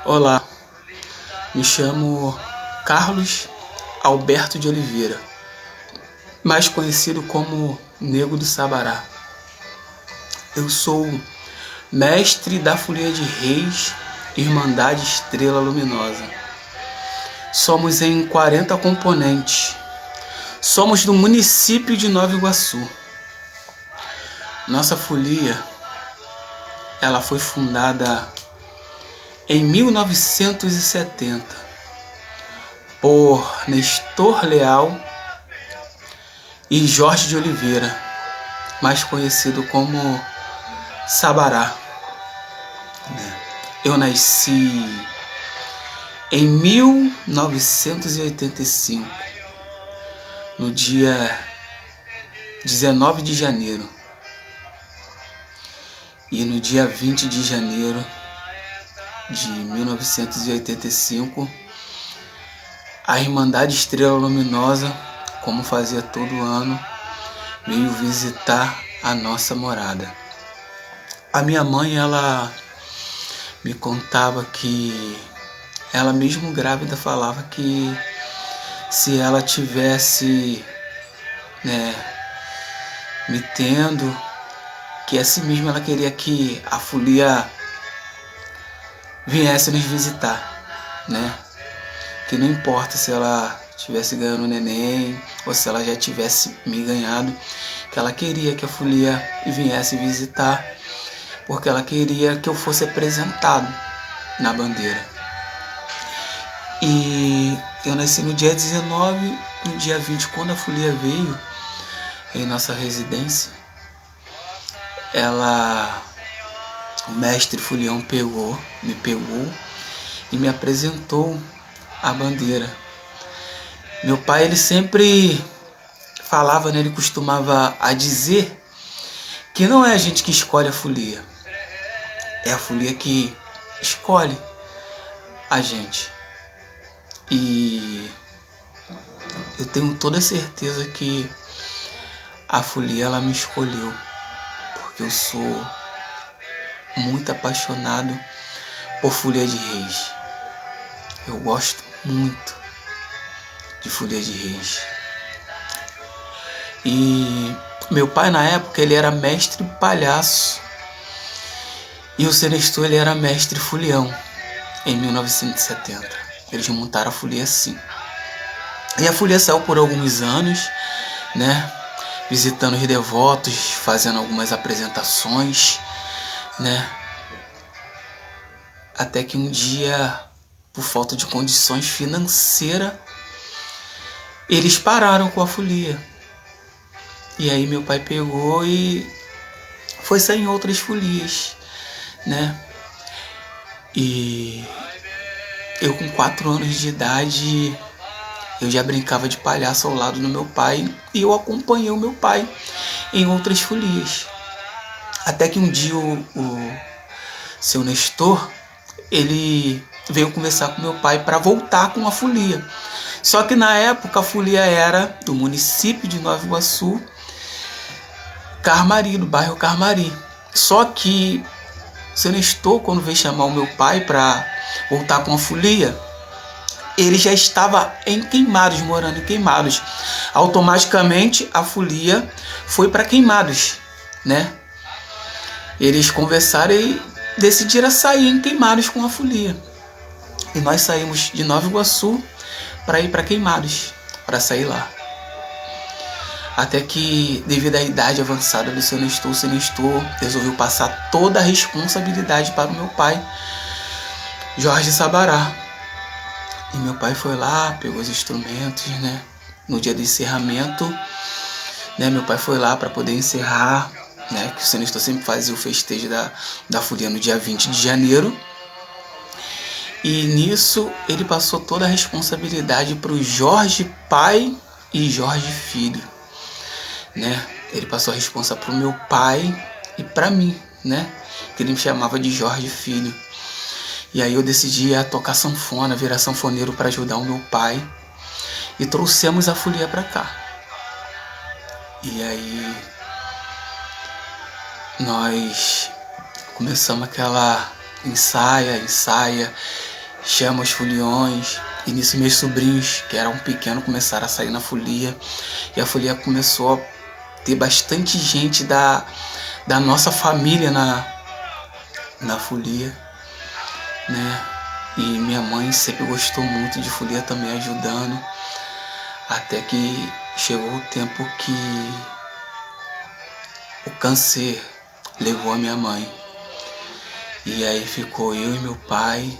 Olá, me chamo Carlos Alberto de Oliveira, mais conhecido como Nego do Sabará. Eu sou mestre da Folia de Reis, Irmandade Estrela Luminosa. Somos em 40 componentes. Somos do município de Nova Iguaçu. Nossa folia, ela foi fundada em 1970 por Nestor Leal e Jorge de Oliveira, mais conhecido como Sabará. Eu nasci em 1985, no dia 19 de janeiro. E no dia 20 de janeiro de 1985, a Irmandade Estrela Luminosa, como fazia todo ano, veio visitar a nossa morada. A minha mãe, ela me contava que ela mesmo grávida falava que se ela tivesse, me tendo, que assim mesmo ela queria que a folia viesse nos visitar, Que não importa se ela tivesse ganhando um neném ou se ela já tivesse me ganhado, que ela queria que a folia viesse visitar, porque ela queria que eu fosse apresentado na bandeira. E eu nasci no dia 19, no dia 20, quando a folia veio em nossa residência, o mestre folião me pegou e me apresentou a bandeira. Meu pai, ele sempre falava, ele costumava a dizer que não é a gente que escolhe a folia, é a folia que escolhe a gente. E eu tenho toda certeza que a folia, ela me escolheu, porque eu sou muito apaixonado por Folia de Reis. Eu gosto muito de Folia de Reis. E meu pai, na época, ele era mestre palhaço e o seu Nestor, ele era mestre folião em 1970. Eles montaram a folia assim. E a folia saiu por alguns anos, visitando os devotos, fazendo algumas apresentações, Até que um dia, por falta de condições financeiras, eles pararam com a folia. E aí meu pai pegou e foi sair em outras folias, E eu, com 4 anos de idade, eu já brincava de palhaço ao lado do meu pai e eu acompanhei o meu pai em outras folias. Até que um dia o seu Nestor, ele veio conversar com meu pai para voltar com a folia. Só que na época a folia era do município de Nova Iguaçu, Carmari, do bairro Carmari. Só que o seu Nestor, quando veio chamar o meu pai para voltar com a folia, ele já estava em Queimados, morando em Queimados. Automaticamente a folia foi para Queimados, Eles conversaram e decidiram sair em Queimados com a folia. E nós saímos de Nova Iguaçu para ir para Queimados, para sair lá. Até que, devido à idade avançada do seu Nestor, o seu Nestor resolveu passar toda a responsabilidade para o meu pai, Jorge Sabará. E meu pai foi lá, pegou os instrumentos, No dia do encerramento, meu pai foi lá para poder encerrar, que o seu Nestor sempre fazia o festejo da folia no dia 20 de janeiro. E nisso ele passou toda a responsabilidade para o Jorge pai e Jorge filho, Ele passou a responsa para o meu pai e para mim, Que ele me chamava de Jorge filho. E aí eu decidi tocar sanfona, virar sanfoneiro para ajudar o meu pai. E trouxemos a folia para cá. E aí nós começamos aquela ensaia, chama os foliões. E nisso meus sobrinhos, que eram pequenos, começaram a sair na folia. E a folia começou a ter bastante gente da nossa família na folia, né? E minha mãe sempre gostou muito de folia também, ajudando. Até que chegou o tempo que o câncer levou a minha mãe. E aí ficou eu e meu pai,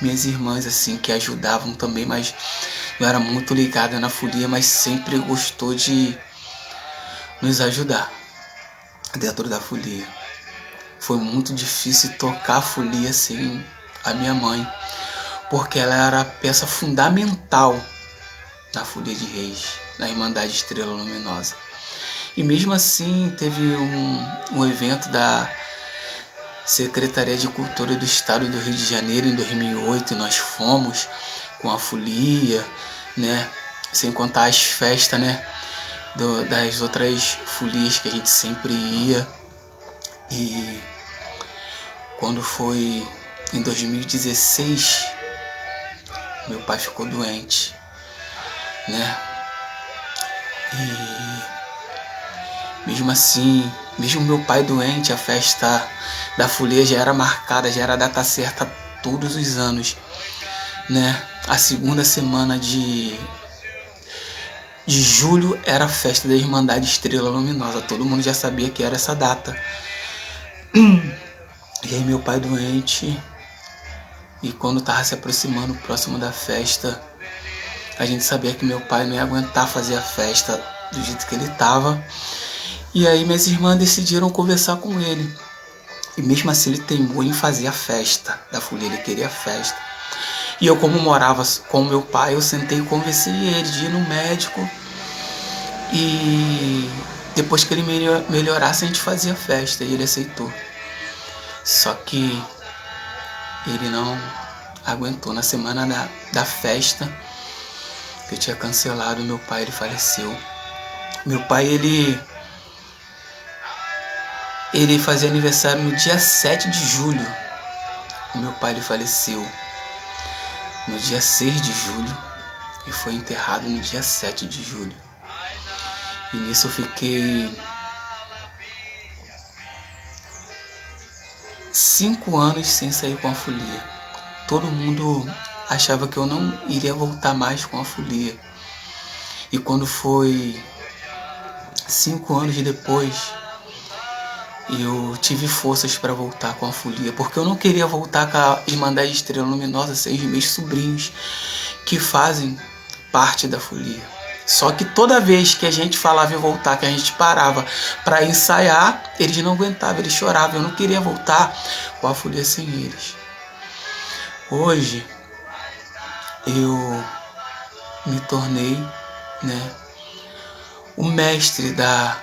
minhas irmãs assim, que ajudavam também, mas não era muito ligada na folia, mas sempre gostou de nos ajudar dentro da folia. Foi muito difícil tocar a folia sem a minha mãe, porque ela era a peça fundamental na Folia de Reis, na Irmandade Estrela Luminosa. E mesmo assim teve um evento da Secretaria de Cultura do Estado do Rio de Janeiro em 2008, e nós fomos com a folia, né? Sem contar as festas, né? Das outras folias que a gente sempre ia. E quando foi em 2016, meu pai ficou doente, né? E mesmo assim, mesmo meu pai doente, a festa da folia já era marcada, já era a data certa todos os anos, né? A segunda semana de julho era a festa da Irmandade Estrela Luminosa. Todo mundo já sabia que era essa data. E aí meu pai doente, e quando tava se aproximando próximo da festa, a gente sabia que meu pai não ia aguentar fazer a festa do jeito que ele tava. E aí minhas irmãs decidiram conversar com ele. E mesmo assim ele teimou em fazer a festa da folia, ele queria a festa. E eu, como morava com meu pai, eu sentei e conversei ele de ir no médico. E depois que ele melhorasse, a gente fazia a festa. E ele aceitou. Só que ele não aguentou. Na semana da festa, que eu tinha cancelado, meu pai, ele faleceu. Meu pai, ele fazia aniversário no dia 7 de julho. O meu pai, ele faleceu no dia 6 de julho e foi enterrado no dia 7 de julho. E nisso eu fiquei 5 anos sem sair com a folia. Todo mundo achava que eu não iria voltar mais com a folia. E quando foi 5 anos depois, eu tive forças para voltar com a folia, porque eu não queria voltar com a Irmandade Estrela Luminosa sem os meus sobrinhos que fazem parte da folia. Só que toda vez que a gente falava em voltar, que a gente parava para ensaiar, eles não aguentavam, eles choravam. Eu não queria voltar com a folia sem eles. Hoje eu me tornei, né, o mestre da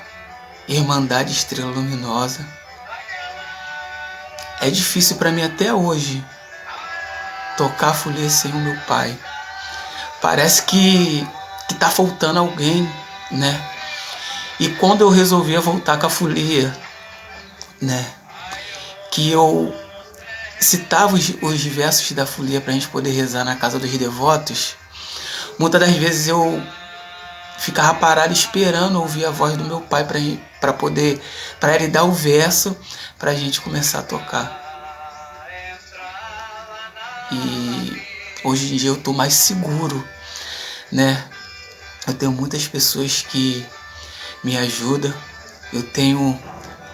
Irmandade Estrela Luminosa. É difícil para mim até hoje tocar a folia sem o meu pai. Parece que tá faltando alguém, né? E quando eu resolvi voltar com a folia, né, que eu citava os versos da folia pra gente poder rezar na casa dos devotos, muitas das vezes eu ficava parado esperando ouvir a voz do meu pai para ele dar o verso pra gente começar a tocar. E hoje em dia eu tô mais seguro, né? Eu tenho muitas pessoas que me ajudam. Eu tenho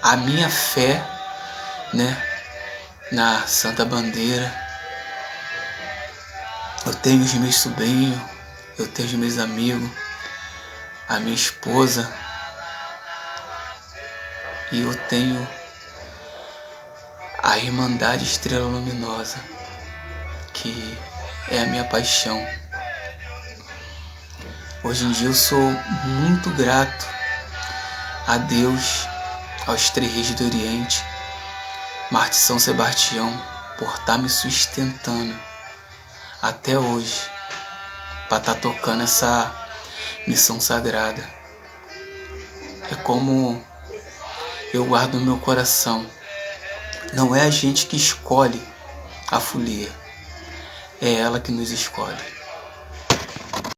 a minha fé, né, na Santa Bandeira. Eu tenho os meus sobrinhos, eu tenho os meus amigos, a minha esposa. E eu tenho a Irmandade Estrela Luminosa, que é a minha paixão. Hoje em dia eu sou muito grato a Deus, aos Três Reis do Oriente, Marte São Sebastião, por estar me sustentando até hoje, para estar tocando essa missão sagrada. É como eu guardo no meu coração. Não é a gente que escolhe a folia, é ela que nos escolhe.